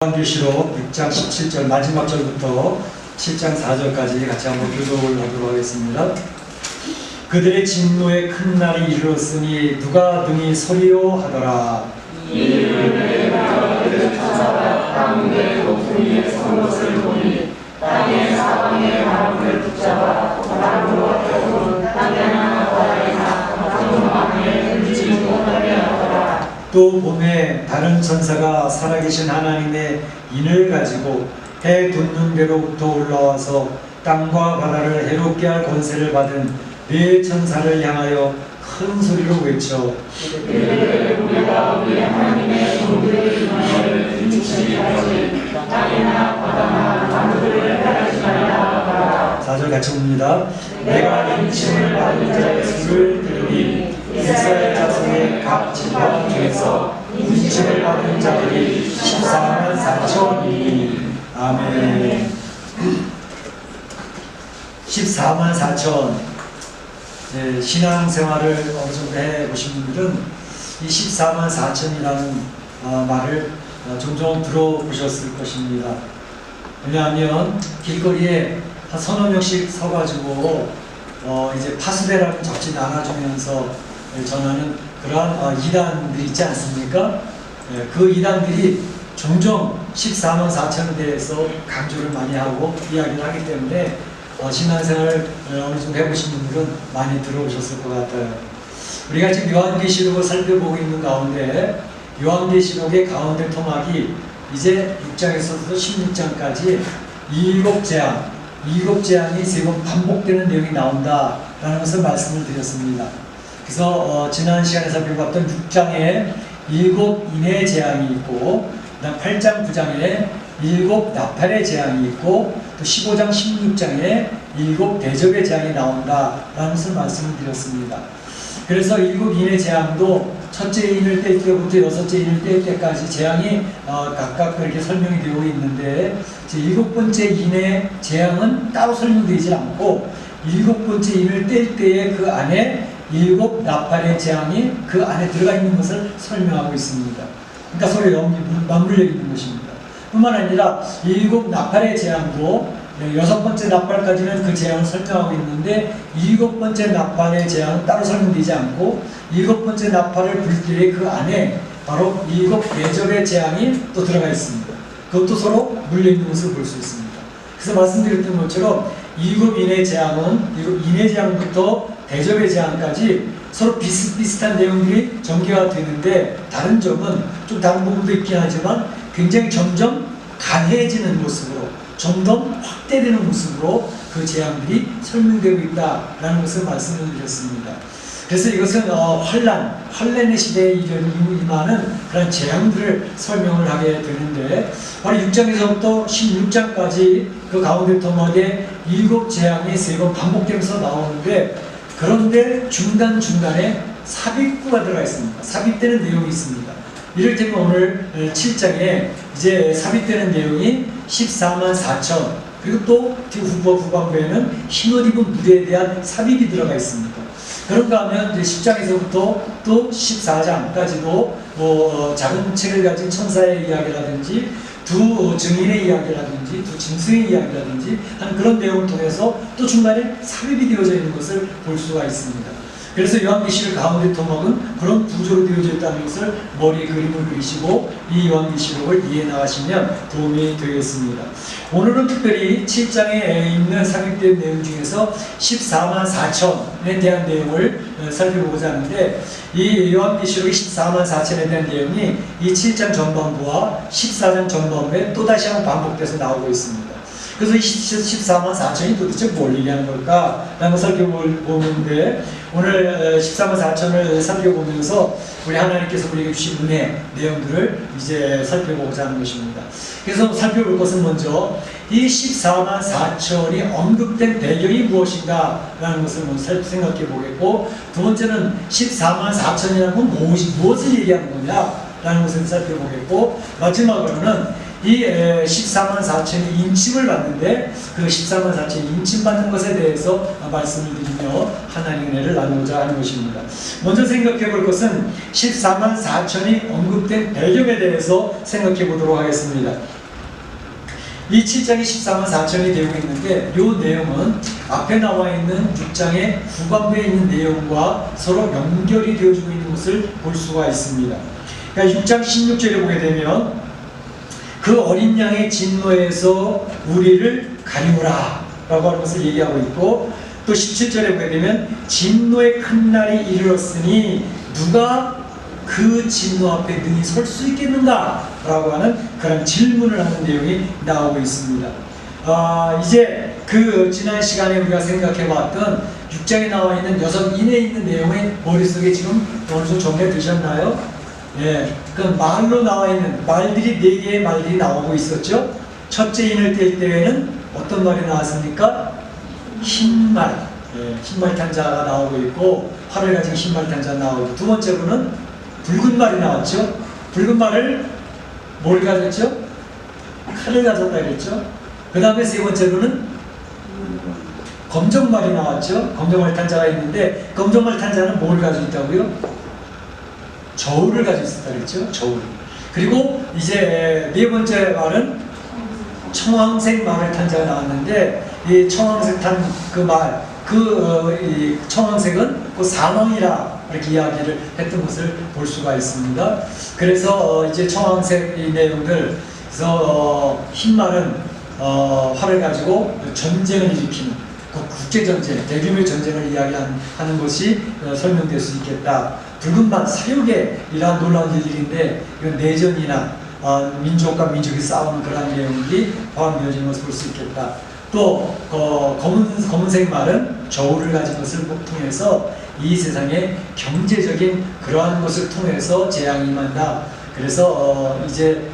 요한계시록 6장 17절 마지막 절부터 7장 4절까지 같이 한번 교독을 하도록 하겠습니다. 그들의 진노의 큰 날이 이르렀으니 누가 등이 소리요 하더라. 이르되 내가 그를 찾아가 가운데 높은 위에 선 것을 보니 땅의 사방에 나무를 붙잡아 나무와 펴고 땅에나 바다에나 어떤 망에 들지 못하게 하더라. 또 봄에 다른 천사가 살아계신 하나님의 인을 가지고 해 돋는 데로부터 올라와서 땅과 바다를 해롭게 할 권세를 받은 네 천사를 향하여 큰 소리로 외쳐 이르되 우리가 우리 하나님의 종들의 명령을 지키기까지 땅이나 바다나 나무들을 해하지 말라. 4절 같이 봅니다. 내가 인침을 받은 자의 수를 들으니 이스라엘 자손의 각 지파 중에서 인침을 받은 자들이 14만 4천이니 아멘. 14만 4천. 신앙생활을 어느 정도 해보신 분들은 이 14만 4천이라는 말을 종종 들어보셨을 것입니다. 왜냐하면 길거리에 한 서너 명씩 서가지고 이제 파수대라는 접시 나눠주면서 전하는 그러한 이단들이 있지 않습니까? 그 이단들이 종종 14만 4천에 대해서 강조를 많이 하고 이야기를 하기 때문에 신앙생활을 어느 정도 해보신 분들은 많이 들어오셨을 것 같아요. 우리가 지금 요한계시록을 살펴보고 있는 가운데 요한계시록의 가운데 토막이 이제 6장에서부터 16장까지 일곱 재앙이 세 번 반복되는 내용이 나온다라는 것을 말씀을 드렸습니다. 그래서 지난 시간에 살펴봤던 6장에 일곱 인의 재앙이 있고 그다음 8장 9장에 일곱 나팔의 재앙이 있고 또 15장 16장에 일곱 대접의 재앙이 나온다라는 것을 말씀을 드렸습니다. 그래서 일곱 인의 재앙도 첫째 인을 뗄 때부터 여섯째 인을 뗄 때까지 재앙이 각각 그렇게 설명이 되고 있는데 일곱 번째 인의 재앙은 따로 설명되지 않고 일곱 번째 인을 뗄 때에 그 안에 일곱 나팔의 재앙이 그 안에 들어가 있는 것을 설명하고 있습니다. 그러니까 서로 맞물려 있는 것입니다. 뿐만 아니라 일곱 나팔의 재앙도 여섯 번째 나팔까지는 그 재앙을 설명하고 있는데 일곱 번째 나팔의 재앙은 따로 설명되지 않고 일곱 번째 나팔을 불 때에 그 안에 바로 일곱 대접의 재앙이 또 들어가 있습니다. 그것도 서로 물려있는 것을 볼 수 있습니다. 그래서 말씀드렸던 것처럼 일곱 인의 재앙은 일곱 인의 재앙부터 대접의 재앙까지 서로 비슷비슷한 내용들이 전개가 되는데 다른 점은 좀 다른 부분도 있긴 하지만 굉장히 점점 강해지는 모습으로 점점 확대되는 모습으로 그 재앙들이 설명되고 있다라는 것을 말씀을 드렸습니다. 그래서 이것은 환란의 시대에 임하는 그런 재앙들을 설명을 하게 되는데 바로 6장에서부터 16장까지 그 가운데 토막에 일곱 재앙이 세 번 반복되면서 나오는데 그런데 중간중간에 삽입구가 들어가 있습니다. 삽입되는 내용이 있습니다. 이를테면 오늘 7장에 이제 삽입되는 내용이 14만 4천 그리고 또 후반부에는 흰옷 입은 무리에 대한 삽입이 들어가 있습니다. 그런가 하면 이제 10장에서부터 또 14장까지도 작은 책을 가진 천사의 이야기라든지 두 증인의 이야기라든지 두 짐승의 이야기라든지 하는 그런 내용을 통해서 또 중간에 삽입이 되어져 있는 것을 볼 수가 있습니다. 그래서 요한계시록 가운데 토막은 그런 구조로 되어져 있다는 것을 머리에 그림을 그리시고 이 요한계시록을 이해해 나가시면 도움이 되겠습니다. 오늘은 특별히 7장에 있는 삽입된 내용 중에서 14만 4천에 대한 내용을 살펴보고자 하는데 이 요한계시록의 14만 4천에 대한 내용이 이 7장 전반부와 14장 전반부에 또다시 한번 반복돼서 나오고 있습니다. 그래서 이 14만 4천이 도대체 뭘 얘기하는 걸까? 라는 걸 살펴보는데 오늘 14만 4천을 살펴보면서 우리 하나님께서 우리에게 주신 은혜 내용들을 이제 살펴보고자 하는 것입니다. 그래서 살펴볼 것은 먼저 이 14만 4천이 언급된 배경이 무엇인가 라는 것을 먼저 생각해 보겠고 두 번째는 14만 4천이라는 건 무엇을 얘기하는 거냐 라는 것을 살펴보겠고 마지막으로는 이 14만 4천이 인침을 받는데 그 14만 4천이 인침받는 것에 대해서 말씀을 드리며 하나님의 은혜를 나누고자 하는 것입니다. 먼저 생각해 볼 것은 14만 4천이 언급된 배경에 대해서 생각해 보도록 하겠습니다. 이 7장이 14만 4천이 되고 있는데 이 내용은 앞에 나와 있는 6장의 후반부에 있는 내용과 서로 연결이 되어지고 있는 것을 볼 수가 있습니다. 그러니까 6장 16절에 보게 되면 그 어린 양의 진노에서 우리를 가리우라 라고 하는 것을 얘기하고 있고, 또 17절에 보게 되면 진노의 큰 날이 이르렀으니 누가 그 진노 앞에 능히 설 수 있겠는가 라고 하는 그런 질문을 하는 내용이 나오고 있습니다. 이제 그 지난 시간에 우리가 생각해 봤던 6장에 나와 있는 6 인에 있는 내용이 머릿속에 지금 어느 정도 정리되셨나요? 예, 그 말로 나와 있는 말들이 4개의 말들이 나오고 있었죠. 첫째 인을 뗄 때에는 어떤 말이 나왔습니까? 흰말, 흰말 탄자가 나오고 있고 활을 가진 흰말 탄자가 나오고, 두 번째로는 붉은 말이 나왔죠. 붉은 말을 뭘 가졌죠? 칼을 가졌다 그랬죠. 그 다음에 세 번째로는 검정말이 나왔죠. 검정말 탄자가 있는데 검정말 탄자는 뭘 가지고 있다고요? 저울을 가지고 있었다 그랬죠. 저울. 그리고 이제 네 번째 말은 청황색 말을 탄 자가 나왔는데, 이 청황색 탄 그 말, 이 청황색은 그 사망이라 이렇게 이야기를 했던 것을 볼 수가 있습니다. 그래서 이제 청황색 이 내용들, 그래서 흰 말은 활을 가지고 전쟁을 일으키는 그 국제전쟁, 대규모의 전쟁을 이야기하는 것이 설명될 수 있겠다. 붉은 말, 사육의 이러한 놀라운 일들인데 이건 내전이나 민족과 민족이 싸우는 그러한 내용이 포함되어지는 것을 볼 수 있겠다. 또 검은색 말은 저울을 가진 것을 통해서 이 세상의 경제적인 그러한 것을 통해서 재앙이 임한다. 그래서 이제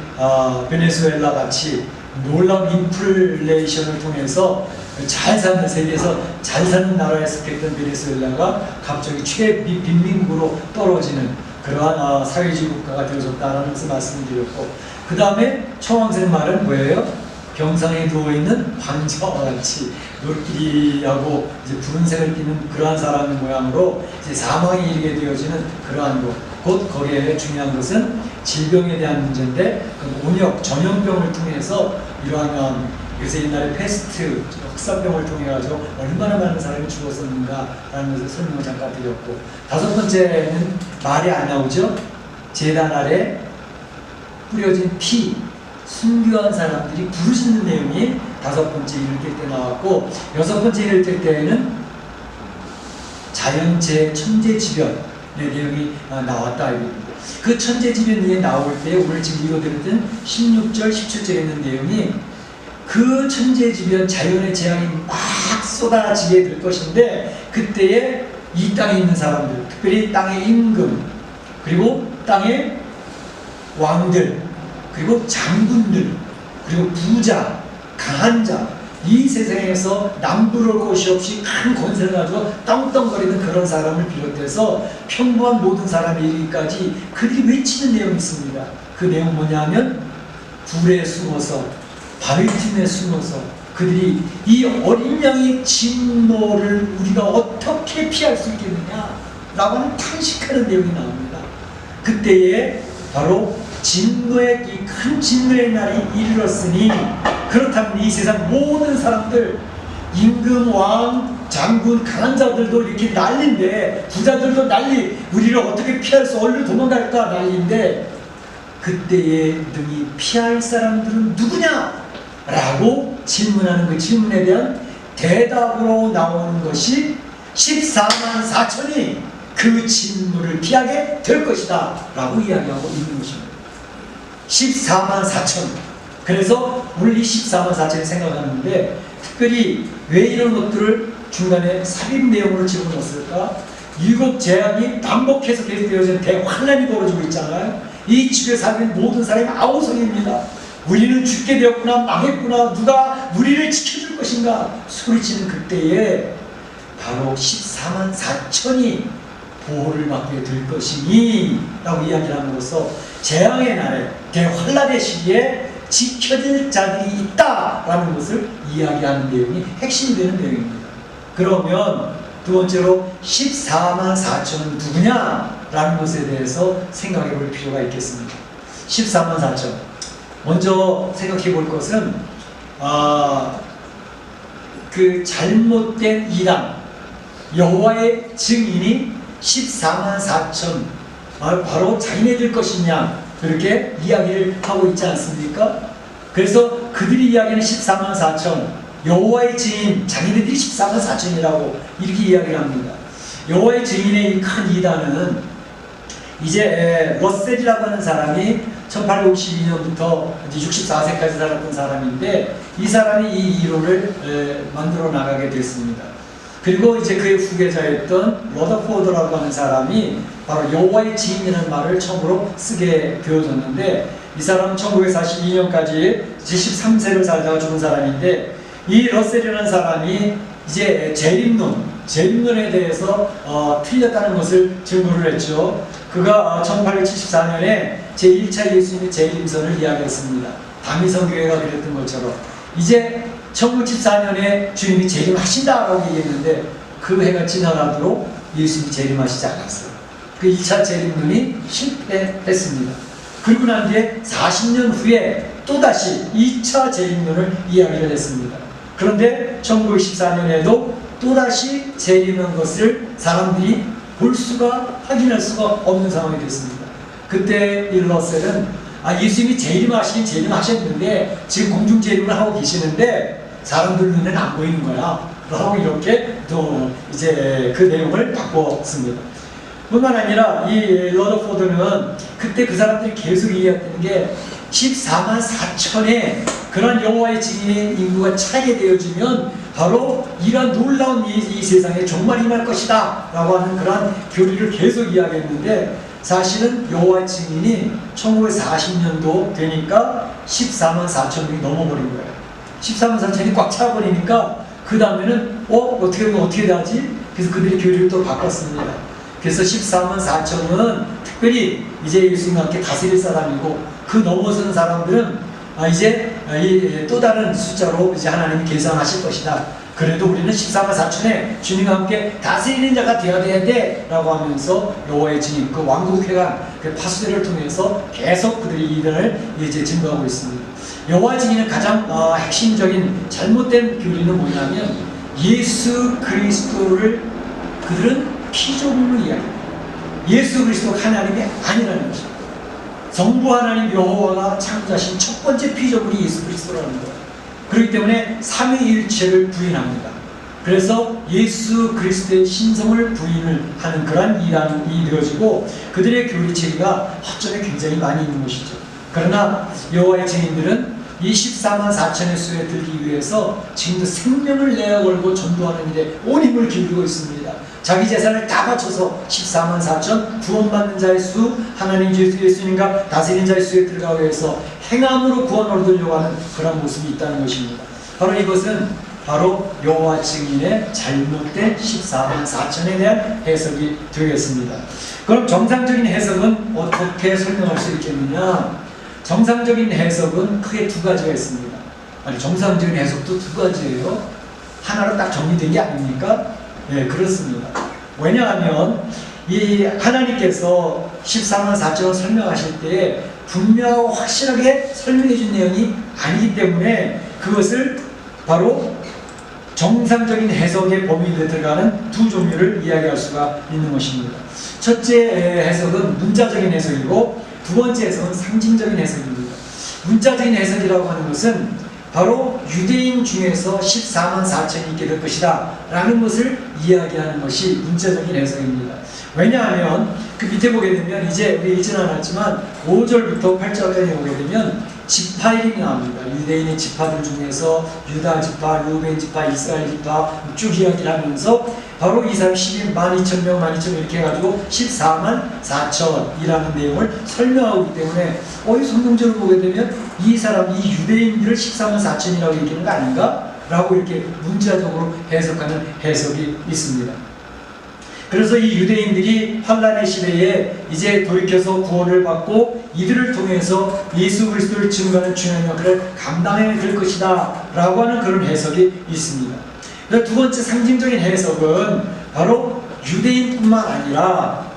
베네수엘라 같이 놀라운 인플레이션을 통해서 잘 사는 세계에서 잘 사는 나라에 속했던 베네수엘라가 갑자기 최빈민국으로 떨어지는 그러한 사회주의 국가가 되어졌다는 것을 말씀드렸고, 그 다음에 청황색 말은 뭐예요? 병상에 누워있는 환자와 같이 노끼리하고 이제 붉은색을 띠는 그러한 사람의 모양으로 이제 사망에 이르게 되어지는 그러한 것. 곧 거기에 중요한 것은 질병에 대한 문제인데, 그 온역, 전염병을 통해서 이러한 요새 옛날에 패스트, 흑사병을 통해 가지고 얼마나 많은 사람이 죽었었는가라는 것을 설명을 잠깐 드렸고, 다섯 번째는 말이 안 나오죠. 제단 아래 뿌려진 피, 순교한 사람들이 부르짖는 내용이 다섯 번째 일을 뗄 때 나왔고, 여섯 번째 일을 뗄 때에는 자연재해, 천재지변의 내용이 나왔다. 그 천재지변이 나올 때 오늘 지금 읽어드렸던 16절, 17절에 있는 내용이 그 천재지변, 자연의 재앙이 막 쏟아지게 될 것인데, 그때에 이 땅에 있는 사람들, 특별히 땅의 임금, 그리고 땅의 왕들, 그리고 장군들, 그리고 부자, 강한 자, 이 세상에서 남부러울 곳이 없이 큰 권세를 가지고 떵떵거리는 그런 사람을 비롯해서 평범한 모든 사람이 이르기까지 그들이 외치는 내용이 있습니다. 그 내용 뭐냐면 불에 숨어서, 바위 틈에 숨어서 그들이 이 어린 양의 진노를 우리가 어떻게 피할 수 있겠느냐 라고 하는 탄식하는 내용이 나옵니다. 그때에 바로 진노의 이 큰 진노의 날이 이르렀으니, 그렇다면 이 세상 모든 사람들, 임금, 왕, 장군, 강한 자들도 이렇게 난리인데, 부자들도 난리, 우리를 어떻게 피할 수, 어디로 도망갈까 난리인데, 그때에 능히 피할 사람들은 누구냐? 라고 질문하는 그 질문에 대한 대답으로 나오는 것이 14만 4천이 그 진노를 피하게 될 것이다 라고 이야기하고 있는 것입니다. 14만 4천. 그래서 오늘 이 14만 4천을 생각하는데, 특별히 왜 이런 것들을 중간에 삽입 내용으로 집어넣었을까? 7 재앙이 반복해서 계속되어지는 대환란이 벌어지고 있잖아요. 이 집에 사는 모든 사람이 아우성입니다. 우리는 죽게 되었구나, 망했구나, 누가 우리를 지켜줄 것인가 소리치는 그때에 바로 14만 4천이 보호를 받게 될 것이니 라고 이야기를 함으로써 재앙의 날에, 대환란의 시기에 지켜질 자들이 있다라는 것을 이야기하는 내용이 핵심이 되는 내용입니다. 그러면 두 번째로 14만 4천은 누구냐라는 것에 대해서 생각해 볼 필요가 있겠습니다. 14만 4천. 먼저 생각해 볼 것은 그 잘못된 이단 여호와의 증인이 14만 4천 바로 자기네들 것이냐 그렇게 이야기를 하고 있지 않습니까? 그래서 그들이 이야기하는 14만 4천 여호와의 증인 자기네들이 14만 4천이라고 이렇게 이야기를 합니다. 여호와의 증인의 이 큰 이단은 이제 러셀이라고 하는 사람이 1852년부터 이제 64세까지 살았던 사람인데 이 사람이 이 이론을 만들어 나가게 됐습니다. 그리고 이제 그의 후계자였던 러더포드라고 하는 사람이 바로 여호와의 증인이라는 말을 처음으로 쓰게 되어졌는데 이 사람은 1942년까지 73세를 살다가 죽은 사람인데 이 러셀이라는 사람이 이제 재림론에 대해서 틀렸다는 것을 증거를 했죠. 그가 1874년에 제1차 예수님의 재림선을 이야기했습니다. 다미성 교회가 그랬던 것처럼 이제 1914년에 주님이 재림하신다라고 얘기했는데 그 해가 지나가도록 예수님이 재림하시지 않았어요. 그 1차 재림론이 실패했습니다. 그리고 난 뒤에 40년 후에 또다시 2차 재림론을 이야기를 했습니다. 그런데 1914년에도 또다시 재림한 것을 사람들이 확인할 수가 없는 상황이 됐습니다. 그때 이 러셀은 예수님이 재림하시긴 재림하셨는데 지금 공중 재림을 하고 계시는데 사람들 눈에는 안 보이는 거야 라고 이렇게 또 이제 그 내용을 바꿨습니다. 뿐만 아니라 이 러더포드는 그때 그 사람들이 계속 이야기했던 게 14만 4천의 그런 여호와의 증인의 인구가 차게 되어지면 바로 이런 놀라운 이 세상에 종말이 임할 것이다 라고 하는 그런 교리를 계속 이야기했는데 사실은 여호와의 증인이 1940년도 되니까 14만 4천명이 넘어버린 거예요. 14만 4천이 꽉 차버리니까 그 다음에는 어떻게 하지? 그래서 그들이 교리를 또 바꿨습니다. 그래서 14만 4천은 특별히 이제 예수님과 함께 다스릴 사람이고 그 넘어서는 사람들은 이제 또 다른 숫자로 이제 하나님이 계산하실 것이다. 그래도 우리는 14만 4천에 주님과 함께 다스리는 자가 되어야 돼 라고 하면서 여호와의 증인 그 왕국회관 그 파수대를 통해서 계속 그들의 이단을 이제 증거하고 있습니다. 여호와의 증인의 가장 핵심적인 잘못된 교리는 뭐냐면 예수 그리스도를 그들은 피조물로 이야기합니다. 예수 그리스도가 하나님이 아니라는 것입니다. 성부 하나님 여호와가 창조하신 첫 번째 피조물이 예수 그리스도라는 거예요. 그렇기 때문에 삼위일체를 부인합니다. 그래서 예수 그리스도의 신성을 부인을 하는 그런 이단이 이루어지고 그들의 교리 체계가 허점에 굉장히 많이 있는 것이죠. 그러나 여호와의 증인들은 이 14만 4천의 수에 들기 위해서 지금도 생명을 내어 걸고 전도하는 일에 온 힘을 기울이고 있습니다. 자기 재산을 다 바쳐서 14만 4천 구원받는 자의 수, 하나님 예수님과 다스리는 자의 수에 들어가기 위해서 행함으로 구원을 얻으려고 하는 그런 모습이 있다는 것입니다. 바로 이것은 바로 여호와 증인의 잘못된 14만 4천에 대한 해석이 되겠습니다. 그럼 정상적인 해석은 어떻게 설명할 수 있겠느냐? 정상적인 해석은 크게 두 가지가 있습니다. 아니, 정상적인 해석도 두 가지예요. 하나로 딱 정리된 게 아닙니까? 네, 그렇습니다. 왜냐하면 이 하나님께서 14만 4천을 설명하실 때 분명하고 확실하게 설명해 준 내용이 아니기 때문에 그것을 바로 정상적인 해석의 범위에 들어가는 두 종류를 이야기할 수가 있는 것입니다. 첫째 해석은 문자적인 해석이고 두 번째 해석은 상징적인 해석입니다. 문자적인 해석이라고 하는 것은 바로 유대인 중에서 14만 4천이 있게 될 것이다 라는 것을 이야기하는 것이 문자적인 해석입니다. 왜냐하면 그 밑에 보게 되면 이제 우리 읽지는 않았지만 5절부터 8절까지 보게 되면 지파 이름이 나옵니다. 유대인의 지파들 중에서 유다 지파, 루벤 지파, 이스라엘 지파 쭉 이야기를 하면서 바로 이 사람 12,000명, 12,000명 이렇게 해가지고 14만 4천이라는 내용을 설명하기 때문에 이 성경적으로 보게 되면 이 사람, 이 유대인들을 14만 4천이라고 얘기하는 거 아닌가? 라고 이렇게 문자적으로 해석하는 해석이 있습니다. 그래서 이 유대인들이 환란의 시대에 이제 돌이켜서 구원을 받고 이들을 통해서 예수 그리스도를 증거하는 중요한 역할을 감당해야 될 것이다 라고 하는 그런 해석이 있습니다. 두 번째 상징적인 해석은 바로 유대인뿐만 아니라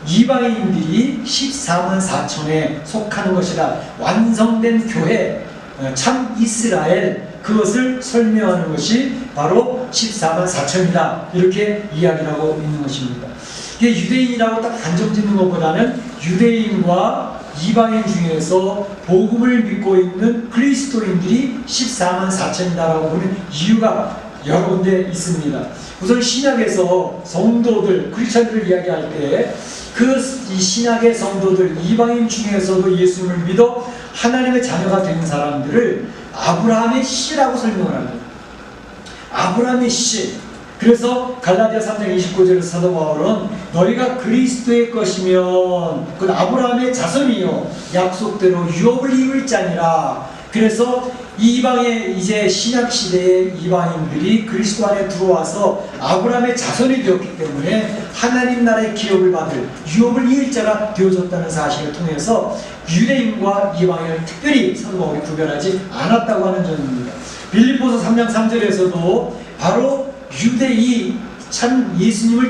이방인들이 14만 4천에 속하는 것이다. 완성된 교회, 참 이스라엘, 그것을 설명하는 것이 바로 14만 4천이다. 이렇게 이야기를 하고 있는 것입니다. 이게 유대인이라고 딱 단정 짓는 것보다는 유대인과 이방인 중에서 복음을 믿고 있는 그리스도인들이 14만 4천이다라고 보는 이유가 여러 군데 있습니다. 우선 신약에서 성도들, 크리스천들을 이야기할 때 이 신약의 성도들, 이방인 중에서도 예수님을 믿어 하나님의 자녀가 된 사람들을 아브라함의 씨라고 설명을 합니다. 아브라함의 씨. 그래서 갈라디아 3장 29절에서 사도 바울은 너희가 그리스도의 것이면 그 아브라함의 자손이요 약속대로 유업을 입을 자니라. 그래서 이방의 이제 신약 시대의 이방인들이 그리스도 안에 들어와서 아브라함의 자손이 되었기 때문에 하나님 나라의 기업을 받을 유업을 이을 자가 되어졌다는 사실을 통해서 유대인과 이방인을 특별히 사도 바울이 구별하지 않았다고 하는 점입니다. 빌립보서 3장 3절에서도 바로 유대인 참 예수님을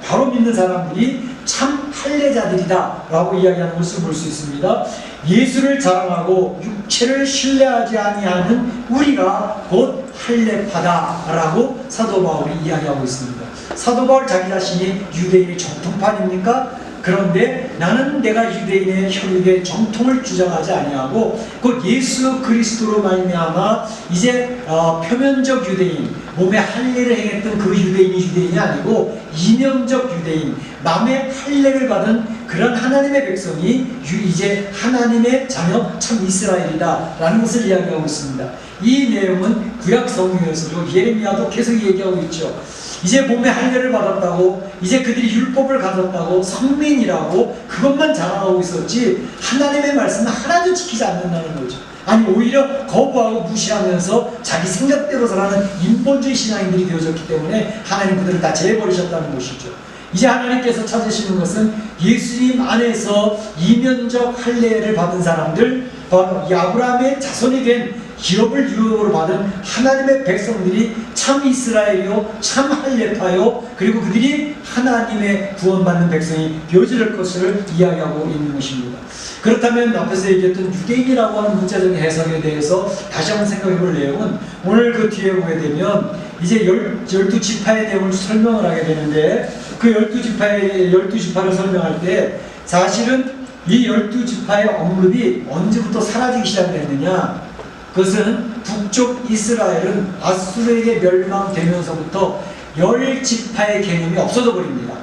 바로 믿는 사람들이 참 할례자들이다 라고 이야기하는 것을 볼 수 있습니다. 예수를 자랑하고 육체를 신뢰하지 아니하는 우리가 곧 할례파다 라고 사도 바울이 이야기하고 있습니다. 사도 바울 자기 자신이 유대인의 정통파입니까? 그런데 나는 내가 유대인의 혈육의 정통을 주장하지 아니하고 곧 예수 그리스도로 말미암아 이제 표면적 유대인, 몸에 할례를 행했던 그 유대인이 유대인이 아니고 이면적 유대인, 남의 할례를 받은 그런 하나님의 백성이 이제 하나님의 자녀 참 이스라엘이다 라는 것을 이야기하고 있습니다. 이 내용은 구약 성경에서도 예레미야도 계속 얘기하고 있죠. 이제 몸에 할례를 받았다고, 이제 그들이 율법을 가졌다고, 성민이라고 그것만 자랑하고 있었지 하나님의 말씀은 하나도 지키지 않는다는 거죠. 아니 오히려 거부하고 무시하면서 자기 생각대로 살아가는 인본주의 신앙인들이 되어졌기 때문에 하나님 그들을 다 제해버리셨다는 것이죠. 이제 하나님께서 찾으시는 것은 예수님 안에서 이면적 할례를 받은 사람들, 바로 아브라함의 자손이 된 기업을 유업으로 받은 하나님의 백성들이 참 이스라엘이요 참 할례파요 그리고 그들이 하나님의 구원받는 백성이 되어질 것을 이야기하고 있는 것입니다. 그렇다면 앞에서 얘기했던 유대인이라고 하는 문자적인 해석에 대해서 다시 한번 생각해 볼 내용은 오늘 그 뒤에 보게 되면 이제 12지파의 내용을 설명을 하게 되는데 그 12지파를 설명할 때 사실은 이 12지파의 언급이 언제부터 사라지기 시작했느냐, 그것은 북쪽 이스라엘은 아수르에게 멸망되면서부터 10지파의 개념이 없어져 버립니다.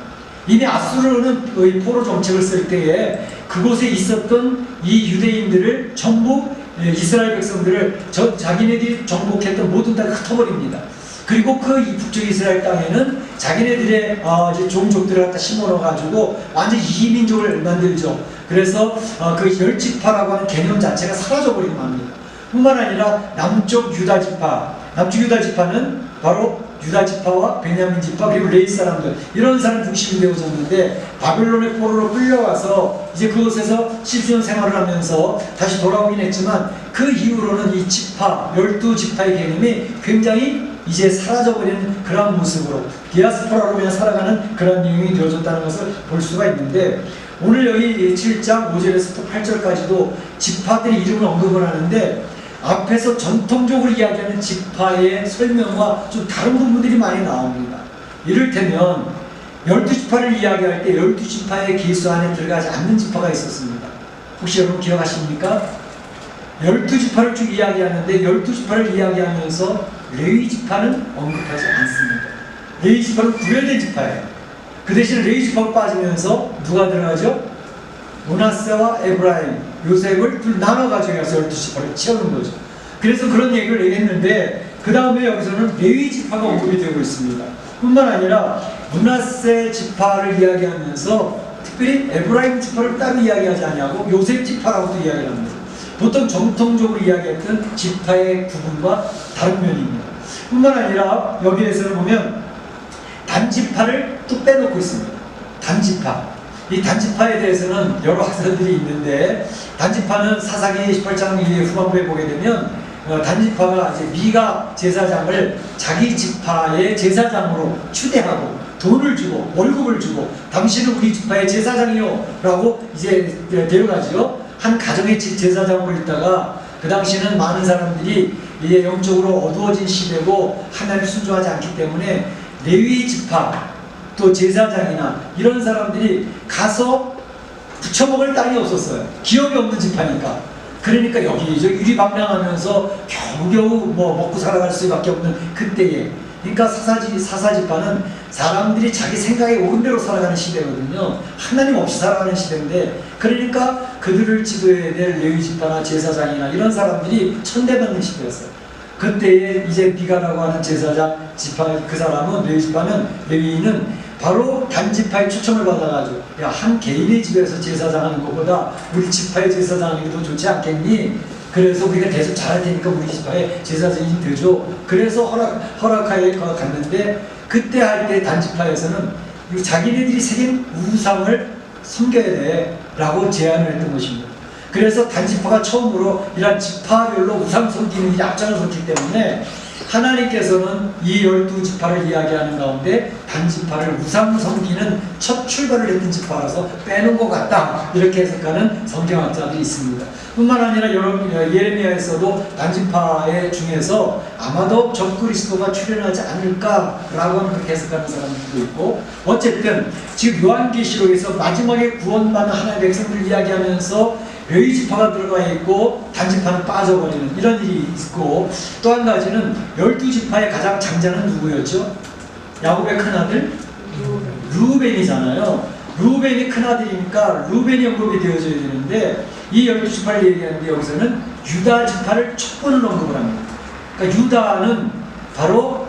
이미 아수르는 포로 정책을 쓸 때에 그곳에 있었던 이 유대인들을 전부 이스라엘 백성들을 자기네들이 정복했던 모든 다 흩어버립니다. 그리고 그 북쪽 이스라엘 땅에는 자기네들의 이제 종족들을 갖다 심어넣어가지고 완전 이민족을 만들죠. 그래서 그 10지파라고 하는 개념 자체가 사라져버리고 맙니다. 뿐만 아니라 남쪽 유다지파는 바로 유다지파와 베냐민지파 그리고 레위 사람들 이런 사람 중심이 되어졌는데 바벨론의 포로로 끌려와서 이제 그곳에서 70년 생활을 하면서 다시 돌아오긴 했지만 그 이후로는 이 지파 12지파의 개념이 굉장히 이제 사라져버리는 그런 모습으로 디아스포라로 그냥 살아가는 그런 내용이 되어졌다는 것을 볼 수가 있는데 오늘 여기 7장 5절에서 8절까지도 지파들의 이름을 언급을 하는데 앞에서 전통적으로 이야기하는 지파의 설명과 좀 다른 부분들이 많이 나옵니다. 이를테면 12지파를 이야기할 때 12지파의 계수 안에 들어가지 않는 지파가 있었습니다. 혹시 여러분 기억하십니까? 12지파를 쭉 이야기하는데 12지파를 이야기하면서 레위지파는 언급하지 않습니다. 레위지파는 구별된 지파예요. 그 대신 레위지파가 빠지면서 누가 들어가죠? 므낫세와 에브라임, 요셉을 둘 나눠가지고 12지파를 채우는 거죠. 그래서 그런 얘기를 했는데 그 다음에 여기서는 레위지파가 언급이 되고 있습니다. 뿐만 아니라 므낫세 지파를 이야기하면서 특별히 에브라임 지파를 따로 이야기하지 않냐고 요셉 지파라고도 이야기를 합니다. 보통 정통적으로 이야기했던 지파의 구분과 다른 면입니다. 뿐만 아니라 여기에서는 보면 단지파를 또 빼놓고 있습니다. 단지파. 이 단지파에 대해서는 여러 학설들이 있는데, 단지파는 사사기 18장 후반부에 보게 되면 단지파가 이제 미가 제사장을 자기 지파의 제사장으로 추대하고 돈을 주고 월급을 주고 당신은 우리 지파의 제사장이요 라고 이제 데려가지요. 한 가정의 제사장으로 있다가 그 당시에는 많은 사람들이 이제 영적으로 어두워진 시대고 하나님 순종하지 않기 때문에 레위 지파 또 제사장이나 이런 사람들이 가서 부쳐먹을 땅이 없었어요. 기업이 없는 지파니까. 그러니까 여기저기 유리방랑하면서 겨우겨우 뭐 먹고 살아갈 수밖에 없는 그때에, 그러니까 사사지파는 사람들이 자기 생각에 옳은 대로 살아가는 시대거든요. 하나님 없이 살아가는 시대인데, 그러니까 그들을 지도해야 될 레위지파나 제사장이나 이런 사람들이 천대받는 시대였어요. 그때에 이제 미가라고 하는 제사장 지파, 그 사람은 레위인은 바로 단지파의 초청을 받아가지고, 야, 한 개인의 집에서 제사장 하는 것보다 우리 지파의 제사장 하는 게 더 좋지 않겠니? 그래서 우리가 계속 잘할 테니까 우리 지파의 제사장이 되죠. 그래서 허락하에 갔는데, 그때 할 때 단지파에서는 자기네들이 새긴 우상을 섬겨야 돼 라고 제안을 했던 것입니다. 그래서 단지파가 처음으로 이런 지파별로 우상 섬기는 앞장을 섰기 때문에 하나님께서는 이 12지파를 이야기하는 가운데 단지파를 우상 섬기는 첫 출발을 했던 지파라서 빼놓은 것 같다, 이렇게 해석하는 성경학자들이 있습니다. 뿐만 아니라 예레미야에서도 단지파의 중에서 아마도 적그리스도가 출현하지 않을까라고 그렇게 해석하는 사람들도 있고, 어쨌든 지금 요한계시록에서 마지막에 구원받는 하나님의 백성들을 이야기하면서 레위지파가 들어가 있고 단지파는 빠져버리는 이런 일이 있고, 또 한 가지는 12지파의 가장 장자는 누구였죠? 야곱의 큰아들? 루벤이잖아요. 루벤이 큰아들이니까 루벤이 언급이 되어져야 되는데, 이 12지파를 얘기하는데 여기서는 유다 지파를 첫 번을 언급을 합니다. 그러니까 유다는 바로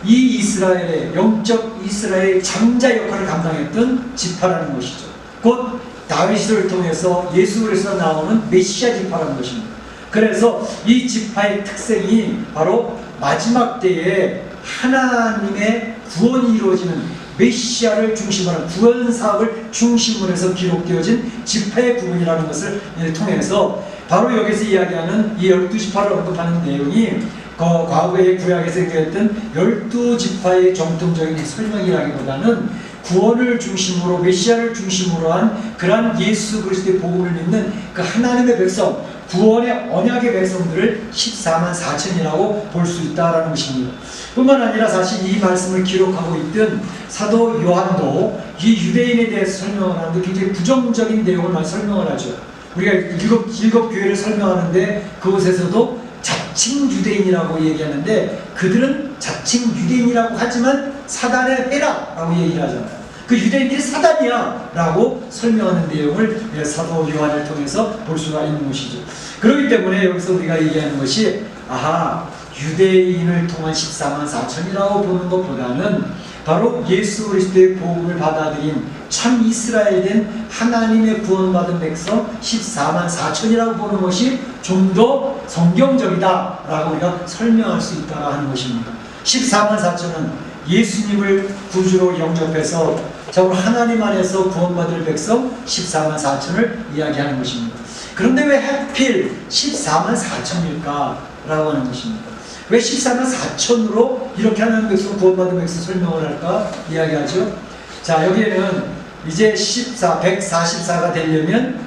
이 이스라엘의 영적 이스라엘의 장자 역할을 감당했던 지파라는 것이죠. 곧 다윗을 통해서 예수 그리스도가 나오는 메시아 지파라는 것입니다. 그래서 이 지파의 특성이 바로 마지막 때에 하나님의 구원이 이루어지는 메시아를 중심으로 하는 구원 사업을 중심으로 해서 기록되어진 지파의 부분이라는 것을 통해서 바로 여기서 이야기하는 이 12지파를 언급하는 내용이 과거의 구약에서 얘기했던 12지파의 정통적인 설명이라기보다는 구원을 중심으로 메시아를 중심으로 한 그러한 예수 그리스도의 복음을 믿는 그 하나님의 백성, 구원의 언약의 백성들을 14만 4천이라고 볼 수 있다는 것입니다. 뿐만 아니라 사실 이 말씀을 기록하고 있던 사도 요한도 이 유대인에 대해서 설명을 하는데 굉장히 부정적인 내용을 설명을 하죠. 우리가 일곱 교회를 설명하는데 그곳에서도 자칭 유대인이라고 얘기하는데, 그들은 자칭 유대인이라고 하지만 사단의 회라라고 얘기를 하잖아요. 그 유대인들이 사단이야 라고 설명하는 내용을 사도 요한을 통해서 볼 수가 있는 것이죠. 그렇기 때문에 여기서 우리가 얘기하는 것이, 아하, 유대인을 통한 14만 4천이라고 보는 것보다는 바로 예수 그리스도의 복음을 받아들인 참 이스라엘된 하나님의 구원받은 백성 14만 4천이라고 보는 것이 좀 더 성경적이다 라고 우리가 설명할 수 있다고 하는 것입니다. 14만 4천은 예수님을 구주로 영접해서 자고 하나님 안에서 구원받을 백성 14만 4천을 이야기하는 것입니다. 그런데 왜 하필 14만 4천일까 라고 하는 것입니다. 왜 14만 4천으로 이렇게 하나님 백성 구원받은 백성 설명을 할까 이야기하죠. 자, 여기에는 이제 144가 되려면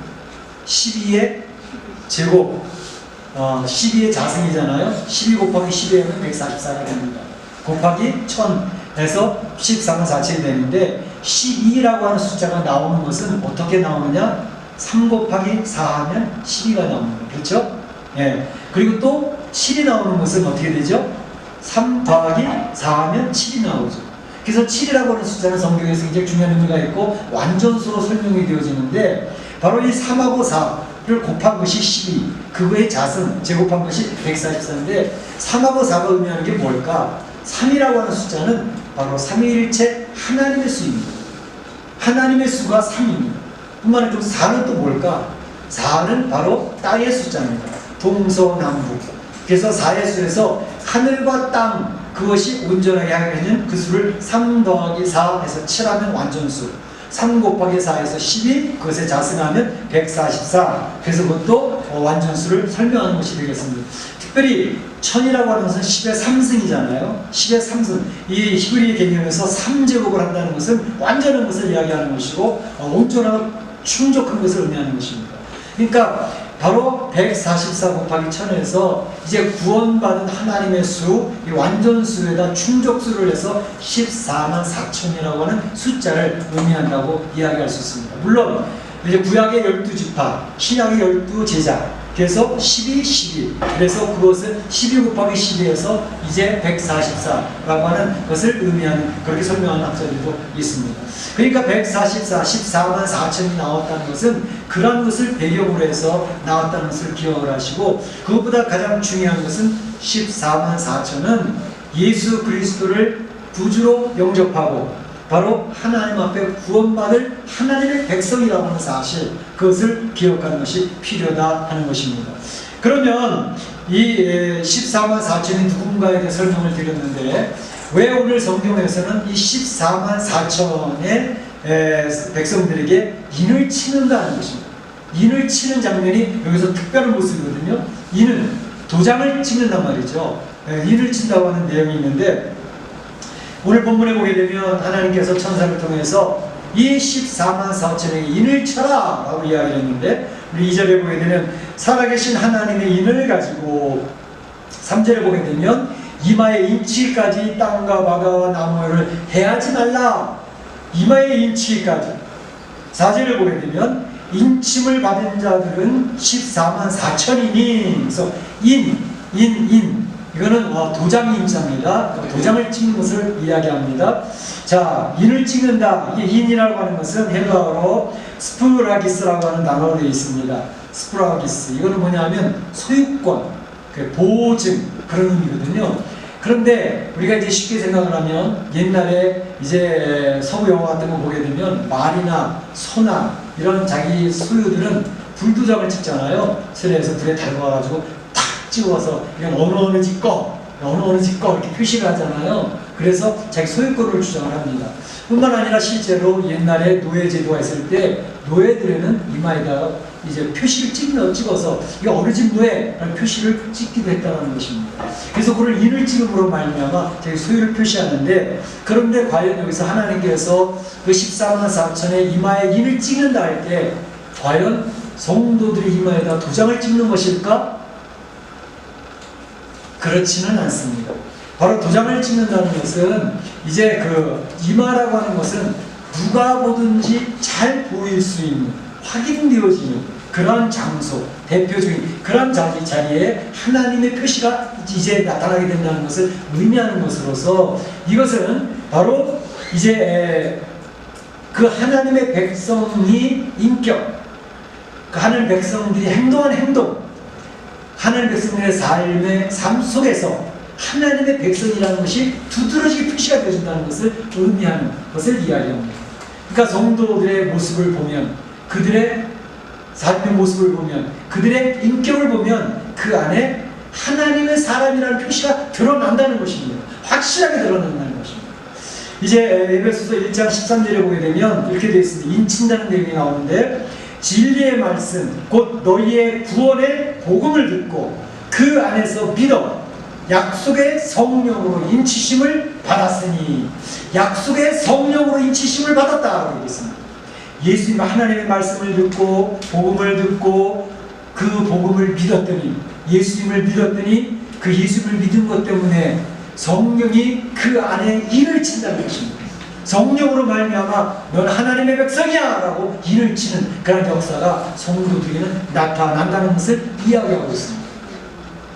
12의 제곱, 12의 자승이잖아요. 12 곱하기 12는 144가 됩니다. 곱하기 1000 해서 14만 4천이 되는데, 12라고 하는 숫자가 나오는 것은 어떻게 나오느냐? 3 곱하기 4 하면 12가 나옵니다. 그렇죠? 예. 그리고 또 7이 나오는 것은 어떻게 되죠? 3 더하기 4 하면 7이 나오죠. 그래서 7이라고 하는 숫자는 성경에서 굉장히 중요한 의미가 있고 완전수로 설명이 되어지는데, 바로 이 3하고 4를 곱한 것이 12, 그거의 자승, 제곱한 것이 144인데 3하고 4가 의미하는 게 뭘까? 3이라고 하는 숫자는 바로 삼위일체 하나님의 수입니다. 하나님의 수가 3입니다. 뿐만 아니라 4는 또 뭘까? 4는 바로 땅의 숫자입니다. 동서남북. 그래서 4의 수에서 하늘과 땅, 그것이 온전하게 하려면 그 수를 3 더하기 4 해서 7하면 완전수, 3 곱하기 4 해서 12, 그것에 자승하면 144. 그래서 그것도 완전수를 설명하는 것이 되겠습니다. 특별히 1000이라고 하는 것은 10의 3승이잖아요. 10의 3승. 이 히브리 개념에서 3제곱을 한다는 것은 완전한 것을 이야기하는 것이고 온전하고 충족한 것을 의미하는 것입니다. 그러니까 바로 144 곱하기 1000에서 이제 구원받은 하나님의 수, 이 완전수에다 충족수를 해서 14만 4천이라고 하는 숫자를 의미한다고 이야기할 수 있습니다. 물론 이제 구약의 12지파, 신약의 12제자, 그래서 12, 12. 그래서 그것은 12 곱하기 12에서 이제 144라고 하는 것을 의미하는, 그렇게 설명하는 학자들도 있습니다. 그러니까 144, 14만 4천이 나왔다는 것은 그런 것을 배경으로 해서 나왔다는 것을 기억을 하시고, 그것보다 가장 중요한 것은 14만 4천은 예수 그리스도를 구주로 영접하고 바로 하나님 앞에 구원받을 하나님의 백성이라고 하는 사실, 그것을 기억하는 것이 필요하다 하는 것입니다. 그러면 이 14만 4천이 누군가에게 설명을 드렸는데, 왜 오늘 성경에서는 이 14만 4천의 백성들에게 인을 치는다는 것입니다. 인을 치는 장면이 여기서 특별한 모습이거든요. 인은 도장을 찍는단 말이죠. 인을 친다고 하는 내용이 있는데, 오늘 본문에 보게 되면 하나님께서 천사를 통해서 이 14만 4천에게 인을 쳐라 라고 이야기를 했는데, 우리 2절에 보게 되면 살아계신 하나님의 인을 가지고, 3절에 보게 되면 이마에 인치까지 땅과 바다와 나무를 해하지 말라, 이마에 인치까지. 4절을 보게 되면 인침을 받은 자들은 14만 4천이니, 그래서 인 이거는 도장이 인자입니다. 도장을 찍는 것을 이야기합니다. 자, 인을 찍는다. 이게 인이라고 하는 것은 헬라어로 스프라기스라고 하는 단어로 되어 있습니다. 스프라기스. 이거는 뭐냐면 소유권, 보증, 그런 의미거든요. 그런데 우리가 이제 쉽게 생각을 하면 옛날에 이제 서구 영화 같은 거 보게 되면 말이나 소나 이런 자기 소유들은 불도장을 찍잖아요. 세례에서 불에 달궈가지고 찍어서 이건 어느 집 거, 어느 집 거 이렇게 표시를 하잖아요. 그래서 자기 소유권을 주장을 합니다. 뿐만 아니라 실제로 옛날에 노예제도가 있을 때 노예들에는 이마에다가 이제 표시를 찍어서 이게 어느 집 노예라는 표시를 찍기도 했다는 것입니다. 그래서 그걸 인을 찍음으로 말미암아 자기 소유를 표시하는데, 그런데 과연 여기서 하나님께서 그 14만 4천의 이마에 인을 찍는다 할 때 과연 성도들의 이마에다 도장을 찍는 것일까? 그렇지는 않습니다. 바로 도장을 찍는다는 것은 이제 그 이마라고 하는 것은 누가 보든지 잘 보일 수 있는, 확인되어지는 그러한 장소, 대표적인 그런 자리에 하나님의 표시가 이제 나타나게 된다는 것을 의미하는 것으로서, 이것은 바로 이제 그 하나님의 백성이 인격, 그 하나님 백성들이 행동하는 행동, 하나님 백성들의 삶 속에서 하나님의 백성이라는 것이 두드러지게 표시가 되어진다는 것을 의미하는 것을 이야기합니다. 그러니까 성도들의 모습을 보면, 그들의 삶의 모습을 보면, 그들의 인격을 보면 그 안에 하나님의 사람이라는 표시가 드러난다는 것입니다. 확실하게 드러난다는 것입니다. 이제 에베소서 1장 13절에 보게 되면 이렇게 되어 있습니다. 인친다는 내용이 나오는데, 진리의 말씀 곧 너희의 구원의 복음을 듣고 그 안에서 믿어 약속의 성령으로 인치심을 받았으니, 약속의 성령으로 인치심을 받았다고 얘기했습니다. 예수님 하나님의 말씀을 듣고 복음을 듣고 그 복음을 믿었더니, 예수님을 믿었더니 그 예수님을 믿은 것 때문에 성령이 그 안에 인을 친다는 것입니다. 성령으로 말미암아 넌 하나님의 백성이야 라고 인을 치는 그런 역사가 성도들에게는 나타난다는 것을 이야기하고 있습니다.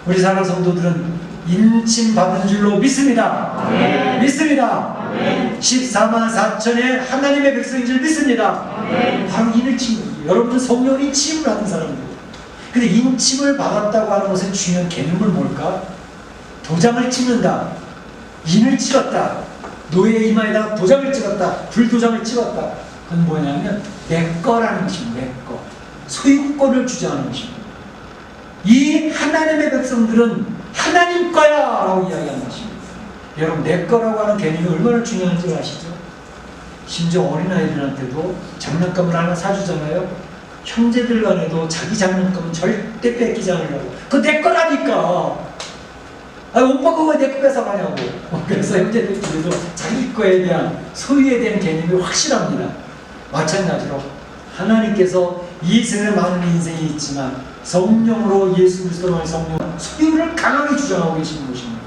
우리 사랑하는 성도들은 인침 받은 줄로 믿습니다. 아멘. 믿습니다. 아멘. 14만 4천의 하나님의 백성인 줄 믿습니다. 아멘. 바로 인을 친 거예요. 여러분은 성령 인침을 받은 사람들이에요. 근데 인침을 받았다고 하는 것의 중요한 개념은 뭘까? 도장을 찍는다, 인을 찍었다, 노예의 이마에다 도장을 찍었다, 불도장을 찍었다. 그건 뭐냐면 내 거라는 것입니다. 내 거. 소유권을 주장하는 것입니다. 이 하나님의 백성들은 하나님 거야 라고 이야기하는 것입니다. 여러분, 내 거라고 하는 개념이 얼마나 중요한지 아시죠? 심지어 어린아이들한테도 장난감을 하나 사주잖아요. 형제들 간에도 자기 장난감은 절대 뺏기지 않으려고. 그거 내 거라니까. 아, 오빠 그거 왜 내 거 뺏어가냐고. 그래서 형제들끼리도 자기 거에 대한, 소유에 대한 개념이 확실합니다. 마찬가지로 하나님께서 이 세상에 많은 인생이 있지만 성령으로, 예수 그리스도의 성령, 소유를 강하게 주장하고 계시는 것입니다.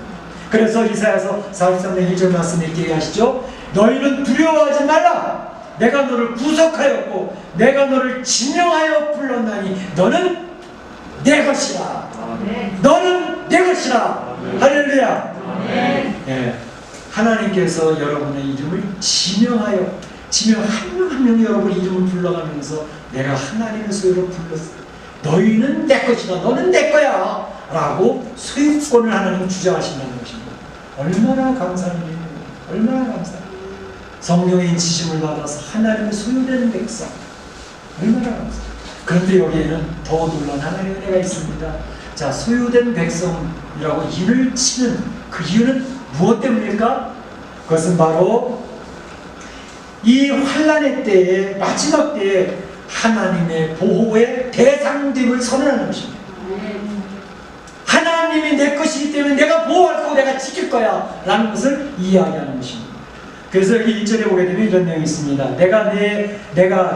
그래서 이사야서 43장 1절 말씀 이렇게 얘기하시죠. 너희는 두려워하지 말라. 내가 너를 구속하였고 내가 너를 지명하여 불렀나니 너는 내 것이라. 너는 내 것이라. 할렐루야. 예. 하나님께서 여러분의 이름을 지명하여, 지명 한 명 한 명 여러분의 이름을 불러가면서 내가 하나님의 소유로 불렀어. 너희는 내 것이다. 너는 내 거야. 라고 소유권을 하나님 주장하신다는 것입니다. 얼마나 감사한 일이에요. 얼마나 감사해요. 성령의 인치심을 받아서 하나님의 소유된 백성. 얼마나 감사해요. 그런데 여기에는 더 놀라운 하나님의 은혜가 있습니다. 자, 소유된 백성이라고 인을 치는 그 이유는 무엇 때문일까? 그것은 바로 이 환난의 때에, 마지막 때에 하나님의 보호의 대상됨을 선언하는 것입니다. 하나님이 내 것이기 때문에 내가 보호할 거고 내가 지킬 거야 라는 것을 이야기하는 것입니다. 그래서 여기 1절에 보게 되면 이런 내용이 있습니다. 내가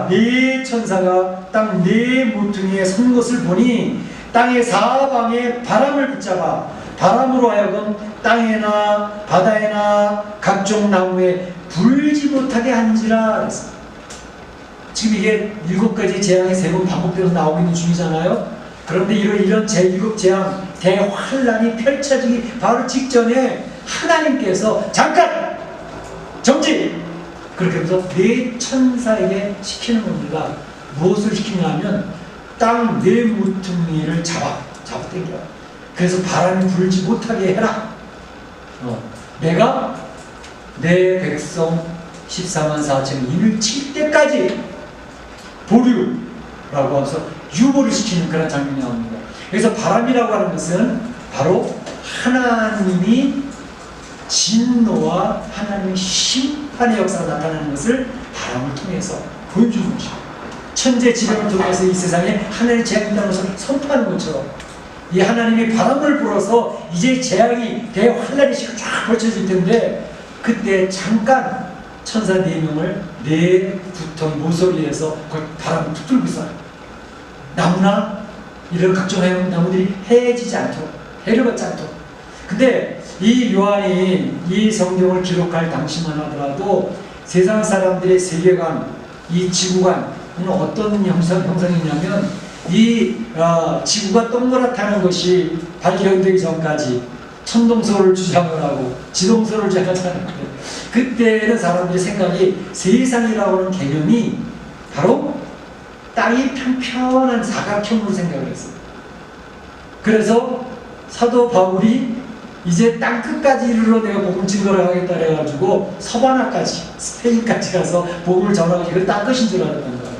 네 천사가 땅 네 모퉁이에 선 것을 보니 땅의 사방에 바람을 붙잡아 바람으로 하여금 땅에나 바다에나 각종 나무에 불지 못하게 한지라 그랬습니다. 지금 이게 7가지 재앙이 3번 반복되어서 나오고 있는 중이잖아요. 그런데 이런 제7 재앙 대환란이 펼쳐지기 바로 직전에 하나님께서 잠깐 정지! 그렇게 해서 네 천사에게 시키는 겁니다. 무엇을 시키냐면 땅 네 모퉁이를 잡아당겨. 그래서 바람이 불지 못하게 해라. 내가 내 백성 14만 4천 인을 칠 때까지 보류라고 하면서 유보를 시키는 그런 장면이 나옵니다. 그래서 바람이라고 하는 것은 바로 하나님이 진노와 하나님의 심판의 역사가 나타나는 것을 바람을 통해서 보여주는 것입니다. 천재 지령을 통해서 이 세상에 하나님의 재앙이 있다는 것을 선포하는 것처럼 이 하나님이 바람을 불어서 이제 재앙이 대환란이 쫙 벌쳐질 텐데 그때 잠깐 천사 4명을 네 두통 모서리에서 바람을 툭 들고 있어요. 나무나 이런 각종 나무들이 해지지 않도록, 해를 받지 않도록. 근데 이 요한이 이 성경을 기록할 당시만 하더라도 세상 사람들의 세계관, 이 지구관은 어떤 형상이냐면 이 지구가 동그랗다는 것이 발견되기 전까지 천동설을 주장을 하고 지동설을 주장하잖아요. 그때는 사람들의 생각이 세상이라고 하는 개념이 바로 땅이 평평한 사각형으로 생각을 했어요. 그래서 사도 바울이 이제 땅 끝까지 이르러 내가 복음 증거를 하겠다 해가지고 서바나까지 스페인까지 가서 복음을 전하고 이걸 땅 끝인 줄 알았던 거예요.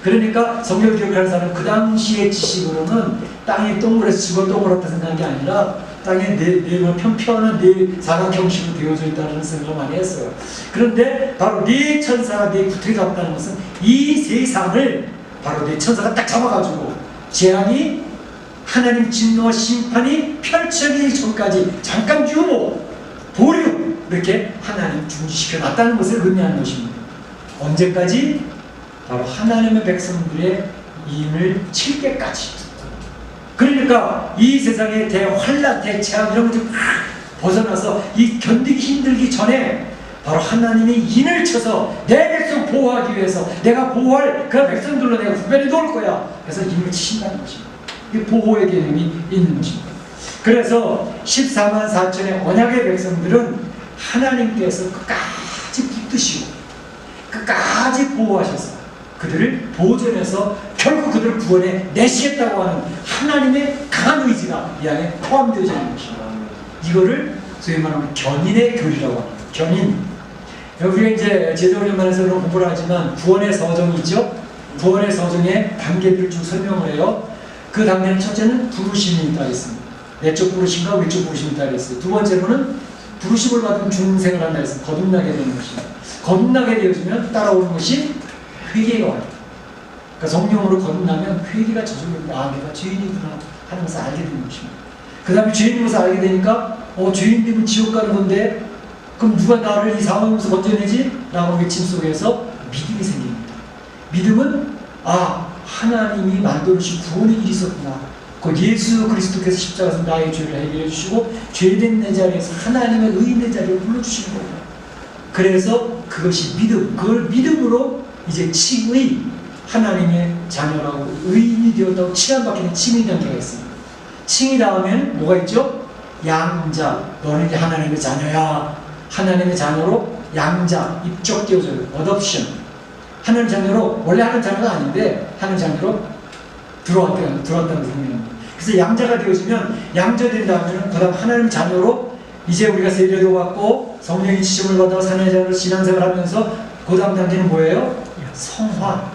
그러니까 성경 기록하는 사람은 그 당시의 지식으로는 땅이 동그래서 지구가 동그랗다 생각한 게 아니라 땅에 네 평평한 네 사각형식으로 되어져 있다는 생각을 많이 했어요. 그런데 바로 네 천사가 네 구태기 잡았다는 것은 이 세상을 바로 네 천사가 딱 잡아가지고 재앙이 하나님 진노와 심판이 펼쳐지기 전까지 잠깐 유보, 보류 이렇게 하나님 중지시켜 놨다는 것을 의미하는 것입니다. 언제까지? 바로 하나님의 백성들의 인을 칠 때까지. 그러니까 이 세상의 대환란, 대재앙 이런 것들 벗어나서 이 견디기 힘들기 전에 바로 하나님이 인을 쳐서 내 백성 보호하기 위해서 내가 보호할 그 백성들로 내가 구별해 놓을 거야. 그래서 인을 치신다는 것입니다. 이 보호의 개념이 있는 것입니다. 그래서 14만 4천의 언약의 백성들은 하나님께서 끝까지 붙드시고 끝까지 보호하셔서 그들을 보존해서 결국 그들을 구원해 내시겠다고 하는 하나님의 강한 의지가 이 안에 포함되어져 있는 것입니다. 이거를 소위 말하면 견인의 교리라고 합니다. 견인. 우리가 이제 제도훈련반에서 공부를 하지만 구원의 서정이 있죠. 구원의 서정의 단계들을 쭉 설명을 해요. 그 단계는 첫째는 부르심이 있다 했습니다. 내적 부르심과 외적 부르심이 있다 했어요. 두 번째로는 부르심을 받은 중생을 한다 해서 거듭나게 되는 것입니다. 거듭나게 되어지면 따라오는 것이 회개가 와요. 그러니까 성령으로 거듭나면 회개가 저절로 내가 죄인이구나 하는 것을 알게 되는 것입니다. 그 다음에 죄인인 것을 알게 되니까 죄인 되면 지옥 가는 건데 그럼 누가 나를 이 상황에서 건져내지? 라고 외침 속에서 믿음이 생깁니다. 믿음은 하나님이 만들어주신 구원의 일이 있었구나. 그 예수 그리스도께서 십자가에서 나의 죄를 해결해 주시고 죄된 내 자리에서 하나님의 의인의 자리를 불러주시는 거구나. 그래서 그것이 믿음, 그걸 믿음으로 이제 칭의, 하나님의 자녀라고 의인이 되었다고 칭함받게 된 칭의 단계가 있습니다. 칭의 다음에는 뭐가 있죠? 양자, 너는 이제 하나님의 자녀야. 하나님의 자녀로 양자, 입적되어져요. 어덥션. 하나님 자녀로, 원래 하나님 자녀가 아닌데 하나님 자녀로 들어왔다는 생각입니다. 그래서 양자가 되어지면, 양자된 다음에는 그 다음 하나님 자녀로 이제 우리가 세례도 받고 성령의 지침을 받아 하나님의 자녀로 신앙생활을 하면서 그 다음 단계는 뭐예요? 성화.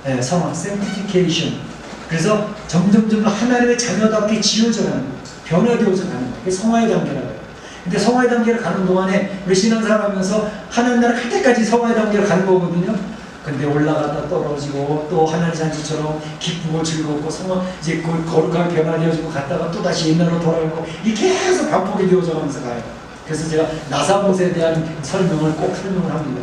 네, 성화, sanctification. 그래서 점점 하나님의 자녀답게 지어져 가는 거예요. 변화되어져 가는 거예요. 그게 성화의 단계라고 해요. 근데 성화의 단계를 가는 동안에 우리 신앙생활 하면서 하나님 나라 갈 때까지 성화의 단계를 가는 거거든요. 근데 올라갔다 떨어지고 또 하나님 잔치처럼 기쁘고 즐겁고 성화 이제 거룩하게 변화되어지고 갔다가 또 다시 옛날로 돌아가고 이게 계속 반복이 되어져 가면서 가요. 그래서 제가 나사못에 대한 설명을 꼭 설명을 합니다.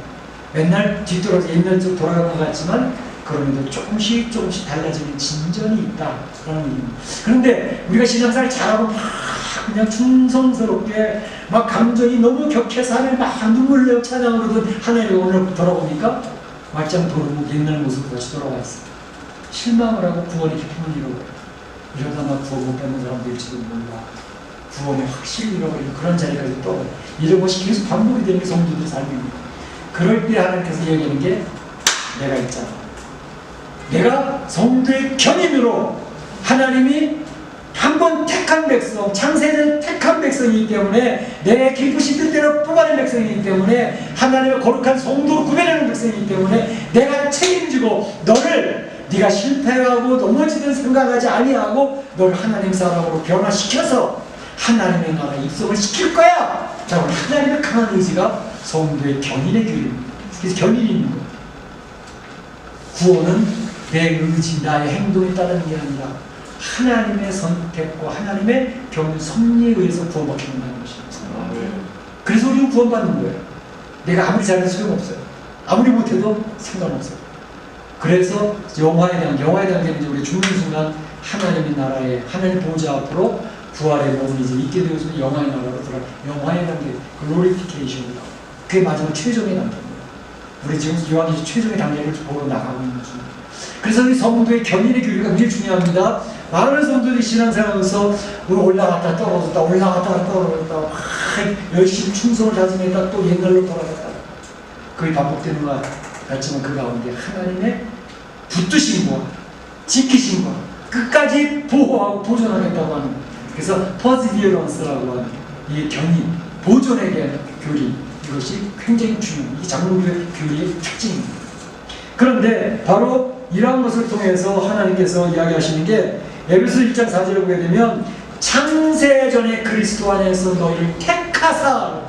맨날 뒤돌아서 옛날처럼 돌아가는 것 같지만 그럼에도 조금씩 달라지는 진전이 있다라는 얘기입니다. 그런데 우리가 신앙생활 잘하고 막 그냥 충성스럽게 막 감정이 너무 격해서 하나님 막 눈물 내어 찬양으로든 하나님 오늘 돌아보니까 막장 도르고 옛날 모습으로 다시 돌아가 있어요. 실망을 하고 구원의 기쁨을 잃어버려요. 이러다 나 구원 못 받는 사람 될지도 몰라. 구원의 확실히 잃어버리는 그런 자리까지 떠요. 이런 것이 계속 반복이 되는 게 성도들의 삶입니다. 그럴 때 하나님께서 얘기하는 게 내가 있잖아. 내가 성도의 견인으로 하나님이 한번 택한 백성, 창세전 택한 백성이기 때문에 내 기쁘신 뜻대로 뽑아낸 백성이기 때문에 하나님의 거룩한 성도로 구별하는 백성이기 때문에 내가 책임지고 너를 네가 실패하고 넘어지든 생각하지 아니하고 너를 하나님 사람으로 변화시켜서 하나님의 나라에 입성을 시킬 거야. 라고 하나님의 강한 의지가 성도의 견인의 교회입니다. 그래서 견인이 있는 거예요. 구원은 내 의지, 나의 행동에 따르는 게 아니라 하나님의 선택과 하나님의 경륜 섭리에 의해서 구원받게 된다는 것입니다. 그래서 우리는 구원받는 거예요. 내가 아무리 잘해도 소용없어요. 아무리 못해도 상관없어요. 그래서 영화에 대한 게 우리 죽는 순간 하나님의 나라에 하나님 보좌 앞으로 부활의 몸이 이제 있게 되어서 영화의 나라로 들어가. 영화의 단계, 글로리피케이션이라고. 그게 마지막 최종의 단계입니다. 우리 지금 요한이 최종의 단계를 보러 나가고 있는 중입니다. 그래서 이 성도의 견인의 교류가 굉장히 중요합니다. 많은 성도들이 신앙생활하면서 올라갔다 떨어졌다 올라갔다 떨어졌다 막 열심히 충성을 다짐했다 또 옛날로 돌아갔다. 그게 반복되는 것 같지만 그 가운데 하나님의 붙드심과 지키심과 끝까지 보호하고 보존하겠다고 하는, 그래서 퍼시비어런스라고 하는 이 견인, 보존에 대한 교리, 이것이 굉장히 중요해요. 이 장로교의 교리의 특징입니다. 그런데 바로 이러한 것을 통해서 하나님께서 이야기하시는 게 에베소 1장 4절을 보게 되면 창세전에 그리스도 안에서 너희를 택하사,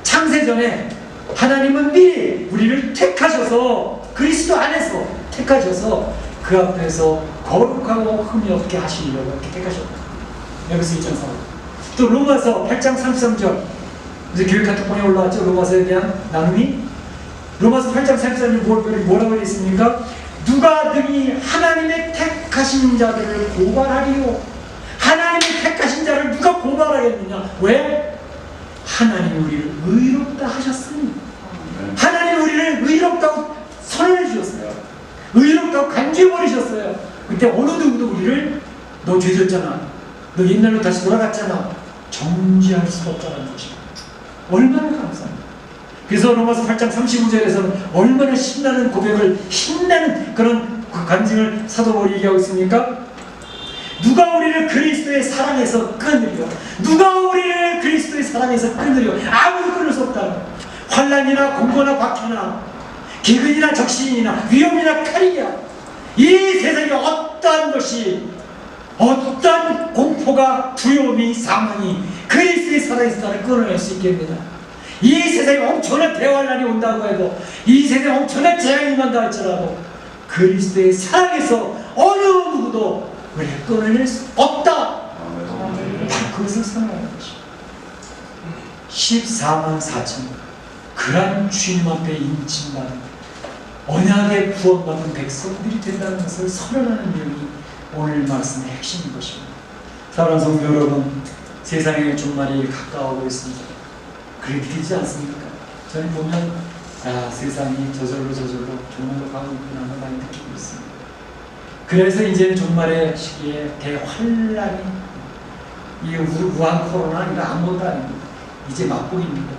창세전에 하나님은 미리 우리를 택하셔서 그리스도 안에서 택하셔서 그 앞에서 거룩하고 흠이 없게 하시려고 이렇게 택하셨다. 에베소 1장 4절. 또 로마서 8장 33절, 이제 교육 카톡폰에 올라왔죠. 로마서에 대한 나눔이. 로마서 8장 33절 뭐라고 했습니까? 누가 능히 하나님의 택하신 자들을 고발하리요. 하나님의 택하신 자를 누가 고발하겠느냐? 왜? 하나님이 우리를 의롭다 하셨으니. 하나님이 우리를 의롭다고 선언해 주셨어요. 의롭다고 간주해버리셨어요. 그때 어느 누구도 우리를 너 죄졌잖아, 너 옛날로 다시 돌아갔잖아, 정죄할 수가 없다는 것입니다. 얼마나 감사합니다. 그래서 로마서 8장 35절에서는 얼마나 신나는 고백을, 신나는 그런 간증을 사도 바울이 얘기하고 있습니까? 누가 우리를 그리스도의 사랑에서 끊으려? 누가 우리를 그리스도의 사랑에서 끊으려? 아무도 끊을 수 없다. 환난이나 공고나 박해나 기근이나 적신이나 위험이나 칼이냐, 이 세상에 어떠한 것이 어떤 공포가, 두려움이, 사망이 그리스도의 살아있다를 끊어낼 수 있겠느냐. 이 세상에 엄청난 대환란이 온다고 해도, 이 세상에 엄청난 재앙이 임한다 할지라도 그리스도의 사랑에서 어느 누구도 우리를 끊어낼 수 없다. 그것을 선언하는 것입니다. 14만 4천 그런 주님 앞에 인침받은 언약의 구원받은 백성들이 된다는 것을 선언하는 내용이 오늘 말씀의 핵심인 것입니다. 사랑하는 성도 여러분, 세상의 종말이 가까워오고 있습니다. 그렇게 되지 않습니까? 저는 보면 세상이 저절로 종말로 가고 있구나 하는 많이 느끼고 있습니다. 그래서 이제는 종말의 시기에 대환란이, 이 우한 코로나 이거 아무것도 아닙니다. 이제 맛보기입니다.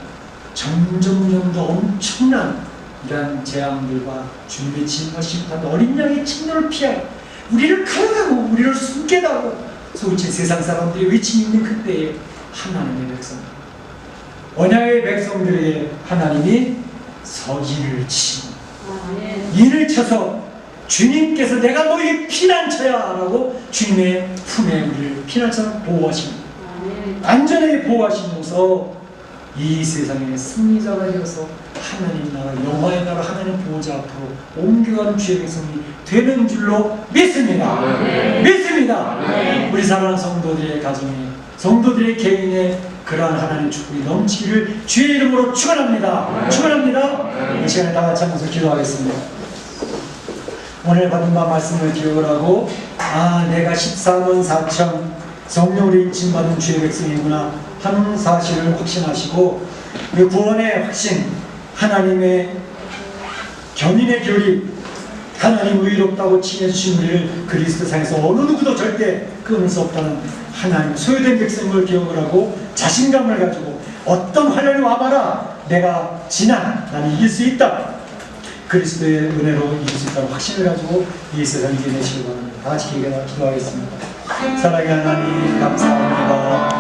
점점 더 엄청난 이러한 재앙들과 주님의 진노와 심판, 어린 양의 진노를 피하고 우리를 가로가고 우리를 숨게 하고 소치 세상 사람들이 외치 있는 그때에 하나님의 백성, 언약의 백성들에게 하나님이 서인을 치고 인을 쳐서 주님께서 내가 너희 피난처야 라고 주님의 품에 우리를 피난처로 보호하십니다. 안전하게 보호하시면서 이 세상의 승리자가 되어서 하나님 나라, 영화의 나라 하나님 보호자 앞으로 옮겨가는 주의 백성이 되는 줄로 믿습니다. 믿습니다. 우리 사랑하는 성도들의 가정에, 성도들의 개인의 그러한 하나님 축복이 넘치기를 주의 이름으로 축원합니다. 축원합니다. 이 시간에 다 같이 한번 기도하겠습니다. 오늘 받은 바 말씀을 기억을 하고, 내가 14만 4천 성령으로 인침받은 주의 백성이구나 하는 사실을 확신하시고, 그 구원의 확신, 하나님의 견인의 교리, 하나님 의롭다고 칭해주신 우리를 그리스도상에서 어느 누구도 절대 끊을 수 없다는 하나님 소유된 백성을 기억을 하고 자신감을 가지고 어떤 환란이 와봐라 내가 나는 이길 수 있다, 그리스도의 은혜로 이길 수 있다는 확신을 가지고 이 세상을 이겨내시기 바랍니다. 다 같이 기도하겠습니다. 사랑의 하나님 감사합니다.